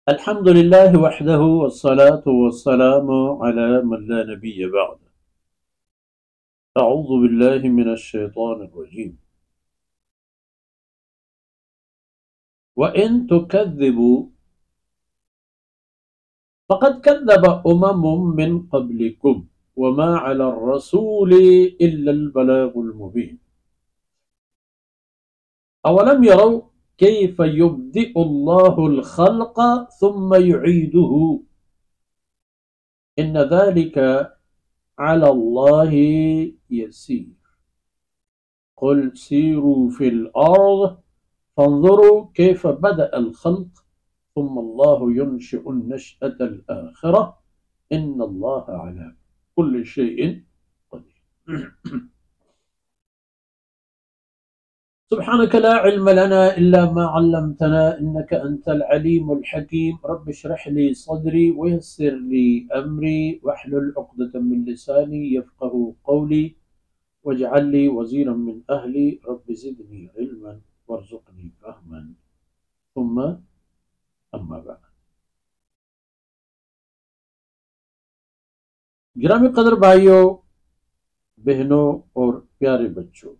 الحمد لله وحده والصلاة والسلام على من لا نبي بعده. أعوذ بالله من الشيطان الرجيم. وإن تكذبوا فقد كذب من قبلكم وما على الرسول إلا البلاغ المبين. أولم يروا كيف يبدئ الله الخلق ثم يعيده إن ذلك على الله يسير. قل سيروا في الأرض فانظروا كيف بدأ الخلق ثم الله ينشئ النشأة الآخرة إن الله على كل شيء قدير. سبحانك لا علم لنا إلا ما علمتنا إنك أنت العليم الحكيم. رب اشرح لي صدري ويسر لي أمري واحلل عقدة من لساني يفقه قولي واجعل لي وزيرا من أهلي رب زدني علما وارزقني فهما ثم أما بعد. گرامی قدر بھائیوں، بہنوں اور پیارے بچوں،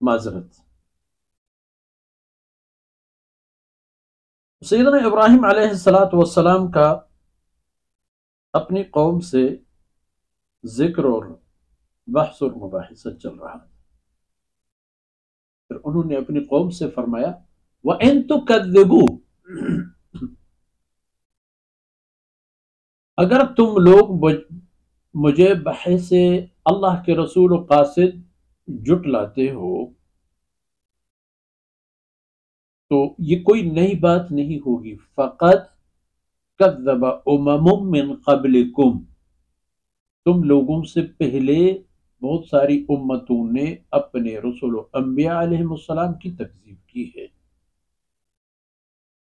معذرت. سیدنا ابراہیم علیہ السلام کا اپنی قوم سے ذکر اور بحث اور مباحثہ چل رہا ہے. پھر انہوں نے اپنی قوم سے فرمایا وَإِن تُكَذِّبُوا، اگر تم لوگ مجھے بحث اللہ کے رسول و قاصد جٹلاتے ہو تو یہ کوئی نئی بات نہیں ہوگی. فقط کذب من قبلکم، تم لوگوں سے پہلے بہت ساری امتوں نے اپنے رسول و انبیاء علیہ السلام کی تکذیب کی ہے.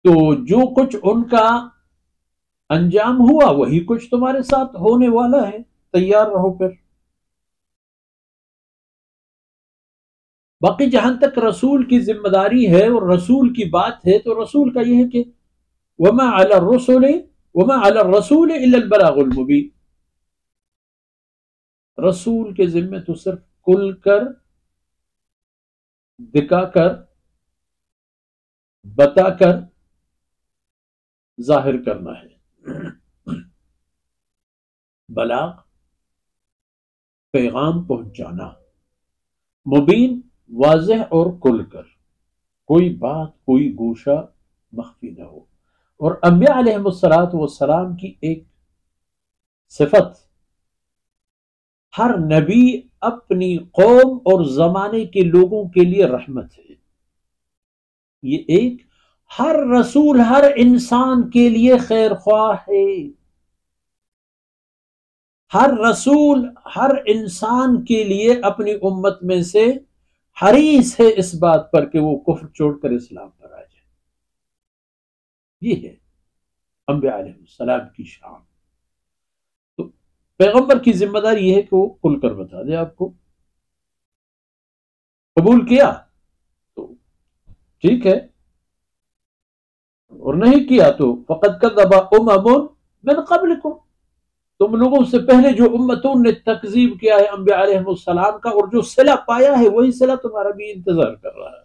تو جو کچھ ان کا انجام ہوا وہی کچھ تمہارے ساتھ ہونے والا ہے، تیار رہو. پھر باقی جہاں تک رسول کی ذمہ داری ہے اور رسول کی بات ہے تو رسول کا یہ ہے کہ وما علی الرسول الا البلاغ المبین. رسول کے ذمے تو صرف کھل کر دکھا کر بتا کر ظاہر کرنا ہے. بلاغ پیغام پہنچانا، مبین واضح اور کھل کر، کوئی بات کوئی گوشہ مخفی نہ ہو. اور انبیاء علیہ السلام کی ایک صفت، ہر نبی اپنی قوم اور زمانے کے لوگوں کے لیے رحمت ہے. یہ ایک ہر رسول ہر انسان کے لیے خیر خواہ ہے. ہر رسول ہر انسان کے لیے اپنی امت میں سے حریص ہے اس بات پر کہ وہ کفر چھوڑ کر اسلام پر آ جائے. یہ ہے انبیاء علیہ السلام کی شان. تو پیغمبر کی ذمہ داری یہ ہے کہ وہ کھل کر بتا دے. آپ کو قبول کیا تو ٹھیک ہے، اور نہیں کیا تو فقد کذب من قبلکم، تم لوگوں سے پہلے جو امتوں نے تکذیب کیا ہے انبیاء علیہ السلام کا اور جو صلہ پایا ہے وہی صلہ تمہارا بھی انتظار کر رہا ہے.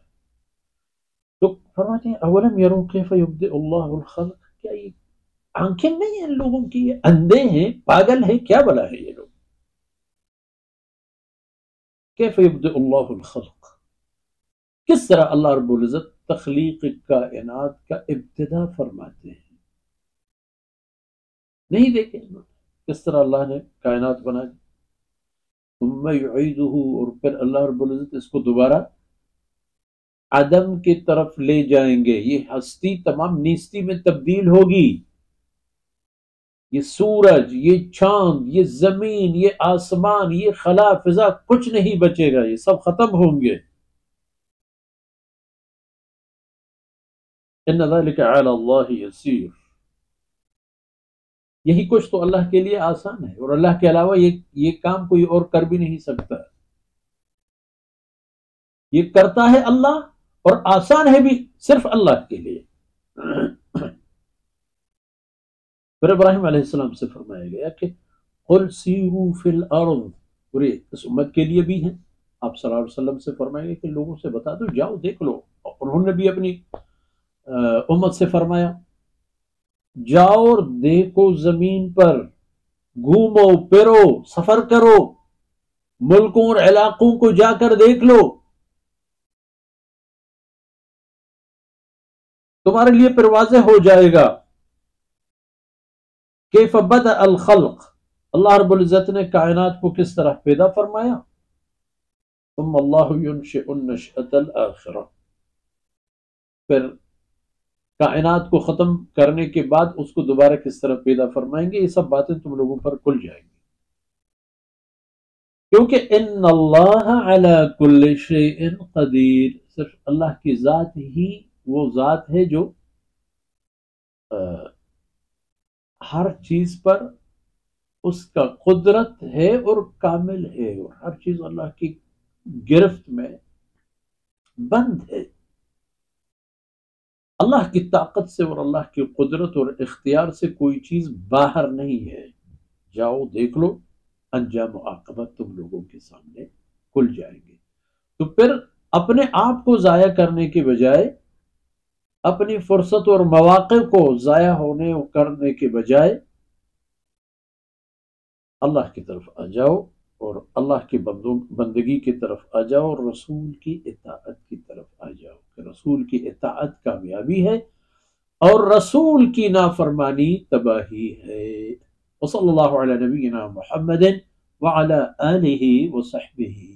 تو فرماتے ہیں اولم یروا کیف یبدئ اللہ الخلق، کیا یہ آنکھیں نہیں ہیں ان لوگوں کی؟ یہ اندھے ہیں، پاگل ہیں، کیا بلا ہے یہ لوگ؟ کیف یبدئ اللہ الخلق، کس طرح اللہ رب العزت تخلیق کائنات کا ابتدا فرماتے ہیں. نہیں دیکھیں کس طرح اللہ نے کائنات بنا دی. ثم یعیدہ، اور پھر اللہ رب العزت اس کو دوبارہ عدم کی طرف لے جائیں گے. یہ ہستی تمام نیستی میں تبدیل ہوگی. یہ سورج، یہ چاند، یہ زمین، یہ آسمان، یہ خلا فضا، کچھ نہیں بچے گا، یہ سب ختم ہوں گے. ان ذلک علی اللہ یسیر، یہی کچھ تو اللہ کے لیے آسان ہے، اور اللہ کے علاوہ یہ کام کوئی اور کر بھی نہیں سکتا، یہ کرتا ہے اللہ، اور آسان ہے بھی صرف اللہ کے لیے۔ پھر ابراہیم علیہ السلام سے فرمایا گیا کہ قل سیروا فی الارض، اور یہ اس امت کے لیے بھی ہے، آپ صلی اللہ علیہ وسلم سے فرمائیں گے کہ لوگوں سے بتا دو جاؤ دیکھ لو، اور انہوں نے بھی اپنی امت سے فرمایا جاؤ اور دیکھو زمین پر، گھومو پھرو، سفر کرو، ملکوں اور علاقوں کو جا کر دیکھ لو، تمہارے لیے پھر واضح ہو جائے گا کیف بدأ الخلق، اللہ رب العزت نے کائنات کو کس طرح پیدا فرمایا، ثم اللہ ينشئ النشأة الآخرہ، پھر کائنات کو ختم کرنے کے بعد اس کو دوبارہ کس طرح پیدا فرمائیں گے، یہ سب باتیں تم لوگوں پر کھل جائیں گی، کیونکہ ان اللہ علی کل شیء قدیر، صرف اللہ کی ذات ہی وہ ذات ہے جو ہر چیز پر اس کا قدرت ہے اور کامل ہے، اور ہر چیز اللہ کی گرفت میں بند ہے، اللہ کی طاقت سے اور اللہ کی قدرت اور اختیار سے کوئی چیز باہر نہیں ہے، جاؤ دیکھ لو، انجام و عاقبت تم لوگوں کے سامنے کھل جائیں گے۔ تو پھر اپنے آپ کو ضائع کرنے کے بجائے، اپنی فرصت اور مواقع کو ضائع ہونے کرنے کے بجائے اللہ کی طرف آ جاؤ، اور اللہ کی بندگی کی طرف آ جاؤ، اور رسول کی اطاعت کی طرف آ جاؤ، کہ رسول کی اطاعت کامیابی ہے اور رسول کی نافرمانی تباہی ہے۔ وصلی اللہ علی نبینا محمد وعلی آلہ وصحبہ